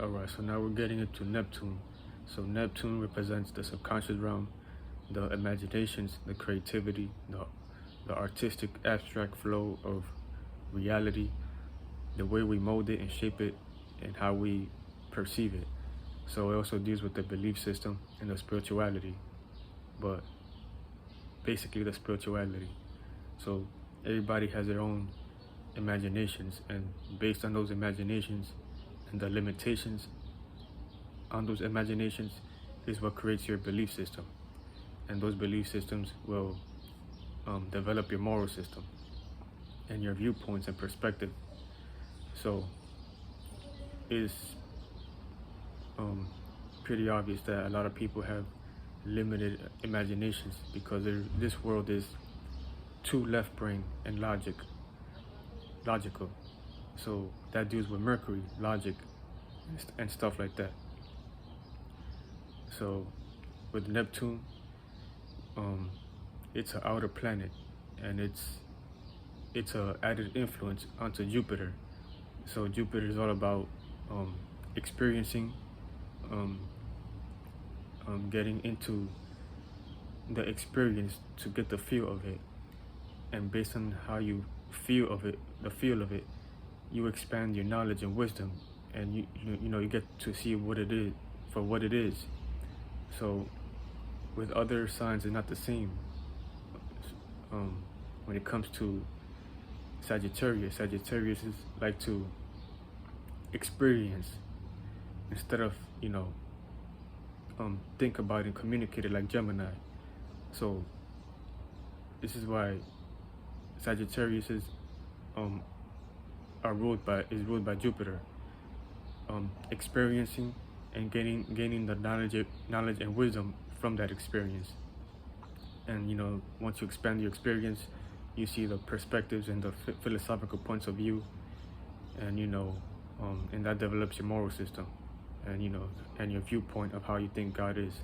Alright, so now we're getting into Neptune. So Neptune represents the subconscious realm, the imaginations, the creativity, the artistic abstract flow of reality, the way we mold it and shape it, and how we perceive it. So it also deals with the belief system and the spirituality, but basically the spirituality. So everybody has their own imaginations, and based on those imaginations and the limitations on those imaginations is what creates your belief system, and those belief systems will develop your moral system and your viewpoints and perspective. So it's pretty obvious that a lot of people have limited imaginations because this world is too left brain and logical. So that deals with Mercury, logic, and stuff like that. So with Neptune, it's an outer planet, and it's a added influence onto Jupiter. So Jupiter is all about experiencing, getting into the experience to get the feel of it, and based on how you feel of it, the feel of it, you expand your knowledge and wisdom, and you get to see what it is for what it is. So with other signs, it's not the same. When it comes to Sagittarius is like to experience instead of think about and communicate it like Gemini. So this is why Sagittarius is ruled by Jupiter, experiencing and gaining the knowledge and wisdom from that experience. And once you expand your experience, you see the perspectives and the philosophical points of view, and that develops your moral system, and your viewpoint of how you think God is,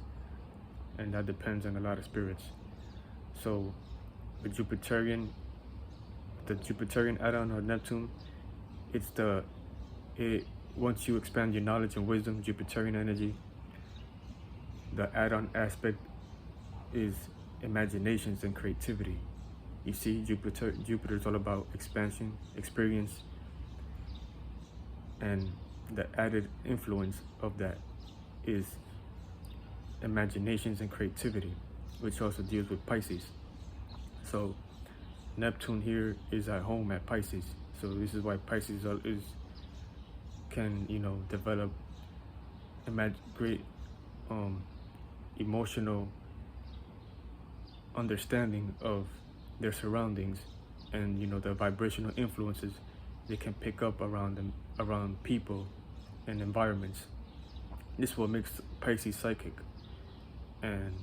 and that depends on a lot of spirits. So the Jupiterian add-on of Neptune, once you expand your knowledge and wisdom, Jupiterian energy, the add-on aspect is imaginations and creativity. You see, Jupiter is all about expansion, experience, and the added influence of that is imaginations and creativity, which also deals with Pisces. So Neptune here is at home at Pisces. So this is why Pisces can develop great emotional understanding of their surroundings, and the vibrational influences they can pick up around people and environments. This is what makes Pisces psychic, and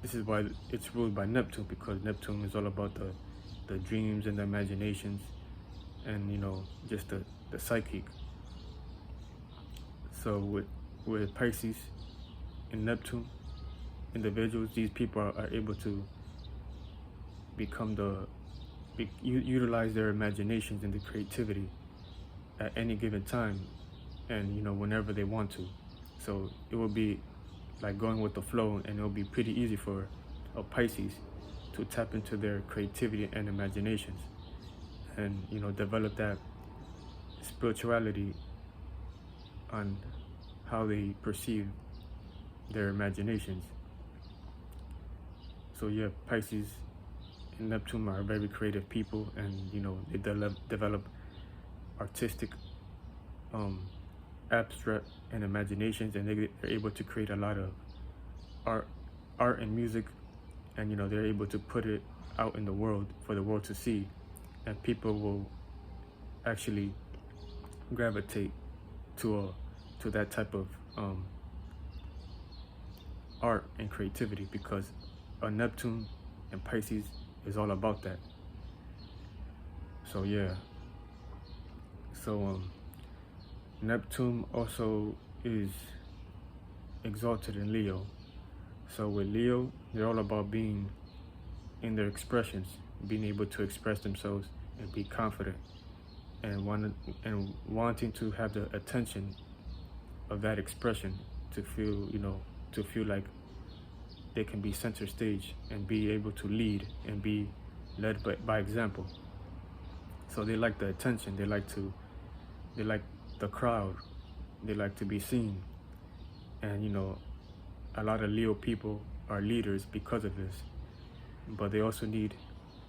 this is why it's ruled by Neptune, because Neptune is all about the dreams and the imaginations, and just the psychic. So with Pisces and Neptune individuals, these people are able to utilize their imaginations and the creativity at any given time, and whenever they want to. So it will be like going with the flow, and it'll be pretty easy for a Pisces to tap into their creativity and imaginations, and develop that spirituality on how they perceive their imaginations. So yeah, Pisces and Neptune are very creative people, and they develop artistic, abstract, and imaginations, and they're able to create a lot of art and music, and they're able to put it out in the world for the world to see, and people will actually gravitate to that type of art and creativity, because Neptune and Pisces is all about that. So yeah, so Neptune also is exalted in Leo. So with Leo, they're all about being in their expressions, being able to express themselves and be confident, and wanting to have the attention of that expression, to feel, to feel like they can be center stage and be able to lead and be led by example. So they like the attention, they like the crowd, they like to be seen. And a lot of Leo people are leaders because of this, but they also need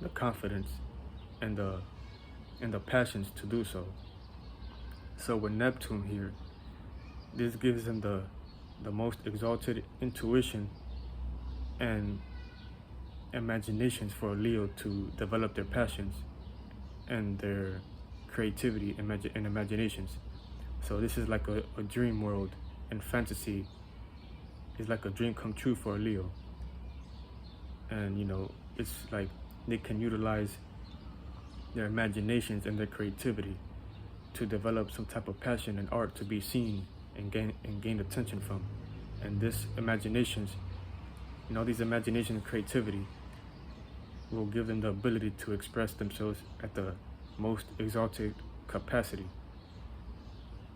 the confidence and the passions to do so. So with Neptune here, this gives them the most exalted intuition and imaginations for a Leo to develop their passions and their creativity and imaginations. So this is like a dream world, and fantasy is like a dream come true for a Leo. And it's like they can utilize their imaginations and their creativity to develop some type of passion and art to be seen and gain attention from. And this imaginations, these imagination and creativity will give them the ability to express themselves at the most exalted capacity.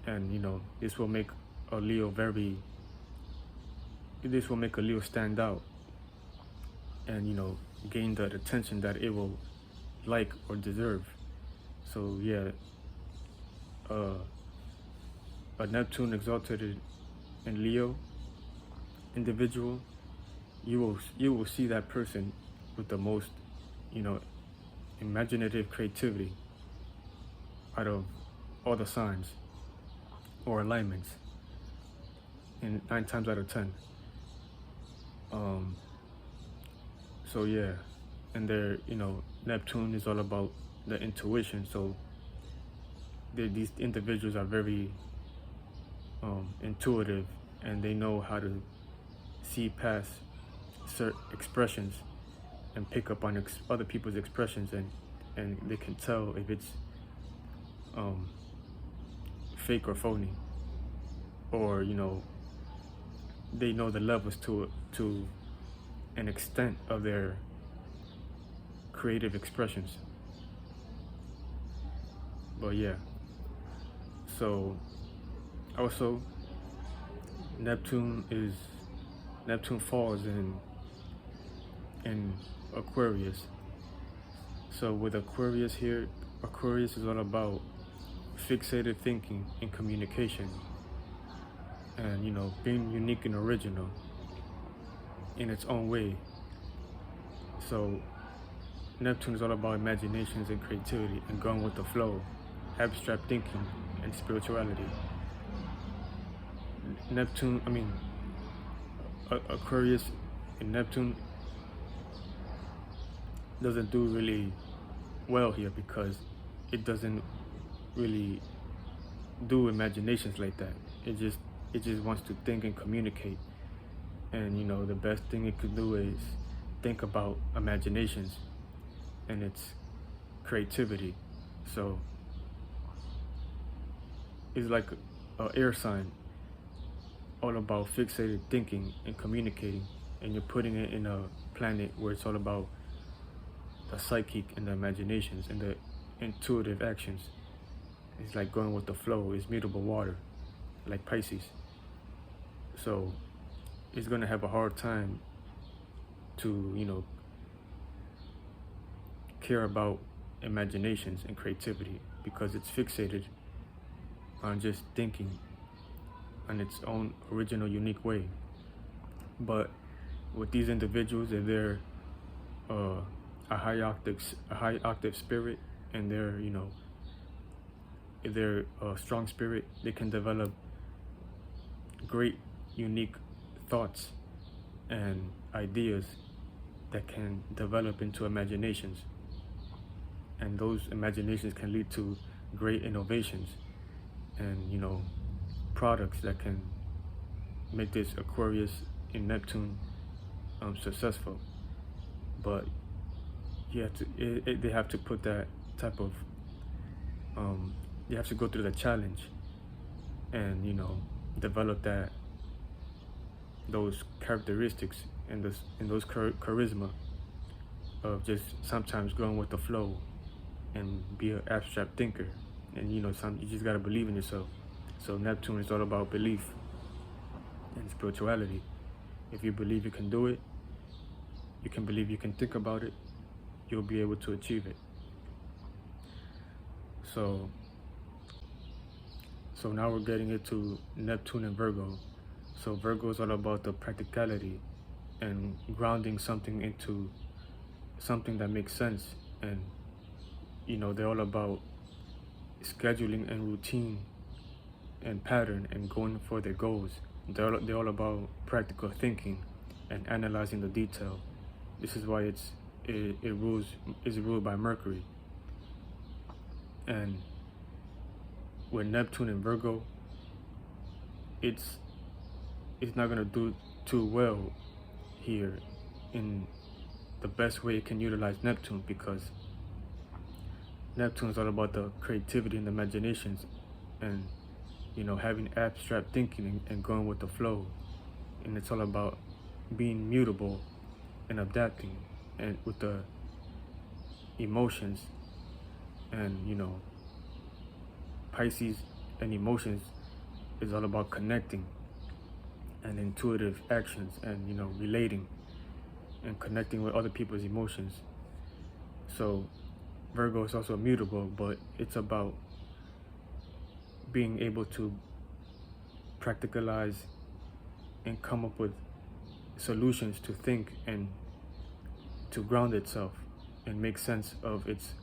And this will make a Leo stand out and gain the attention that it will like or deserve. So yeah, a Neptune exalted in Leo individual, you will see that person with the most imaginative creativity out of all the signs or alignments, and 9 times out of 10. So yeah, and they're Neptune is all about the intuition. So these individuals are very intuitive, and they know how to see past certain expressions and pick up on other people's expressions, and they can tell if it's fake or phony, or they know the levels to an extent of their creative expressions. But yeah, so also Neptune falls in Aquarius. So with Aquarius here, Aquarius is all about fixated thinking and communication, and being unique and original in its own way. So Neptune is all about imaginations and creativity and going with the flow, abstract thinking and spirituality. Aquarius and Neptune doesn't do really well here because it doesn't really do imaginations like that. It just wants to think and communicate. And the best thing it could do is think about imaginations and its creativity. So it's like an air sign, all about fixated thinking and communicating, and you're putting it in a planet where it's all about the psychic and the imaginations and the intuitive actions. It's like going with the flow. It's mutable water, like Pisces. So it's going to have a hard time to care about imaginations and creativity, because it's fixated on just thinking on its own original, unique way. But with these individuals, if they're a high octave spirit, and they're if they're a strong spirit, they can develop great, unique thoughts and ideas that can develop into imaginations, and those imaginations can lead to great innovations and products that can make this Aquarius in Neptune successful. But they have to put that type of you have to go through the challenge and develop those characteristics and those charisma of just sometimes going with the flow and be an abstract thinker And you know, you just gotta believe in yourself. So Neptune is all about belief and spirituality. If you believe you can do it, you can believe you can think about it, you'll be able to achieve it. So now we're getting into Neptune and Virgo. So Virgo is all about the practicality and grounding something into something that makes sense. And you know, they're all about scheduling and routine and pattern and going for their goals. They're all about practical thinking and analyzing the detail. This is why it is ruled by Mercury. And with Neptune and Virgo, it's not gonna do too well here in the best way it can utilize Neptune, because Neptune is all about the creativity and the imaginations, and you know, having abstract thinking and going with the flow. And it's all about being mutable and adapting and with the emotions. And you know, Pisces and emotions is all about connecting and intuitive actions, and you know, relating and connecting with other people's emotions. So Virgo is also mutable, but it's about being able to practicalize and come up with solutions to think and to ground itself and make sense of its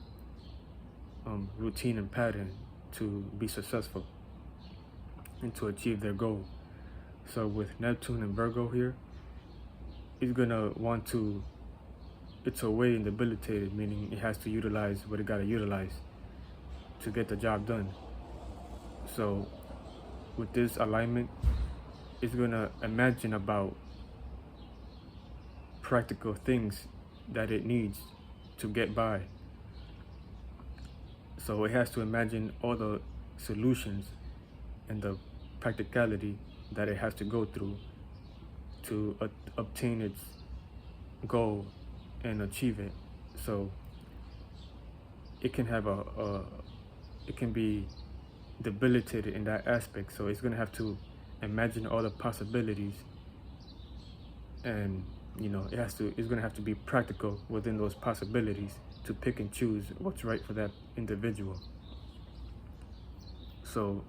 routine and pattern to be successful and to achieve their goal. So with Neptune and Virgo here, it's gonna want to, it's away and debilitated, meaning it has to utilize what it gotta utilize to get the job done. So with this alignment, it's gonna imagine about practical things that it needs to get by. So it has to imagine all the solutions and the practicality that it has to go through to obtain its goal and achieve it. So it can have it can be debilitated in that aspect. So it's gonna have to imagine all the possibilities, and you know, it's gonna have to be practical within those possibilities to pick and choose what's right for that individual. So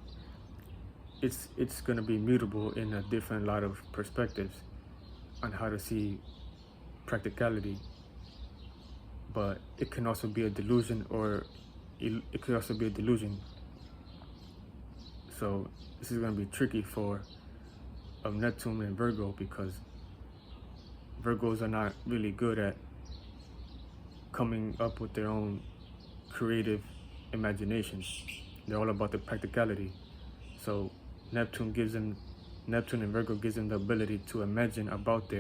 it's gonna be mutable in a different lot of perspectives on how to see practicality, but it can also be a delusion, or it could also be a delusion. So this is going to be tricky for Neptune and Virgo, because Virgos are not really good at coming up with their own creative imaginations. They're all about the practicality. So Neptune and Virgo gives them the ability to imagine about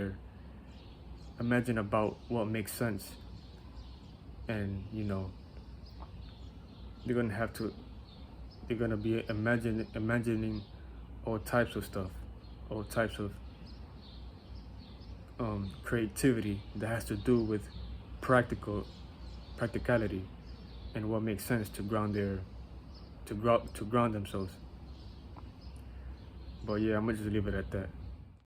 what makes sense. And you know, they're gonna be imagining all types of stuff, all types of creativity that has to do with practicality and what makes sense to ground themselves. But yeah, I'm gonna just leave it at that.